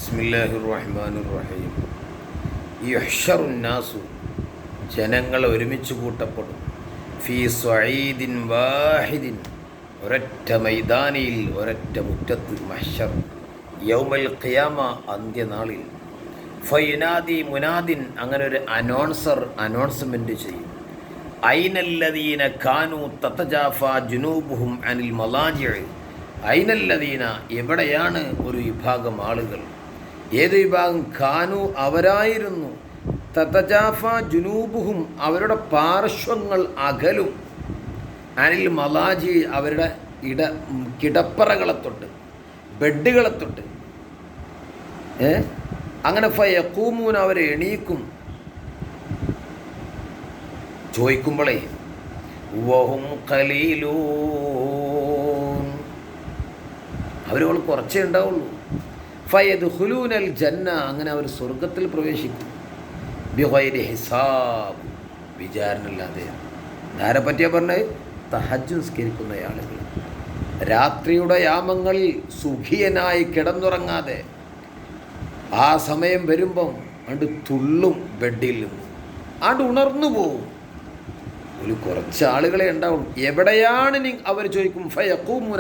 ബിസ്മില്ലാഹിർ റഹ്മാനിർ റഹീം. യുഹ്ശറുന്നാസു, ജനങ്ങൾ ഒരുമിച്ച് കൂട്ടപ്പെടും. ഫീ സ്വഈദിൻ വാഹിദിൻ, ഒരൊറ്റ മൈതാനിയിൽ, ഒരൊറ്റ മുറ്റത്ത്. മഹ്ശർ യൗമൽ ഖിയാമ, അന്ത്യനാളിൽ. ഫയുനാദി മുനാദിൻ, അങ്ങനെ ഒരു അനൗൺസ്മെൻറ്റ് ചെയ്യും. ഐനല്ലദീന കാനൂ തതജാഫാ ജുനൂബുഹും അനിൽ മലാജിഇ. ഐനല്ലദീന, എവിടെയാണ് ഒരു വിഭാഗം ആളുകൾ, ഏത് വിഭാഗം? കാനു, അവരായിരുന്നു. തതജാഫ ജുനൂബുഹും, അവരുടെ പാർശ്വങ്ങൾ അകലും. അനിൽ മലാജി, അവരുടെ കിടപ്പറകളെ തൊട്ട്, ബെഡുകളെ തൊട്ട്. അങ്ങനെ ഫയഖൂമൂൻ, അവരെ എണീക്കും. ചോദിക്കുമ്പോഴേ വഹും ഖലീലൂൻ, അവരോട് കുറച്ചേ ഉണ്ടാവുള്ളൂ. ഫയദ്ഖുലൂനൽ ജന്ന, അങ്ങനെ അവർ സ്വർഗത്തിൽ പ്രവേശിക്കും. ബിഗൈരി ഹിസാബ്, വിചാരണയില്ലാതെ. ആരെ പറ്റിയാ പറഞ്ഞത്? തഹജ്ജുദ് നിസ്കരിക്കുന്ന ആളുകൾ. രാത്രിയുടെ യാമങ്ങളിൽ സുഖിയനായി കിടന്നുറങ്ങാതെ ആ സമയം വരുമ്പം അണ്ട് തുള്ളും ബെഡിൽ നിന്ന്, അണ്ട് ഉണർന്നു പോവും. ഒരു കുറച്ച് ആളുകളെ ഉണ്ടാവും. എവിടെയാണ് അവർ ചോദിക്കും. ഫയഖൂമൂന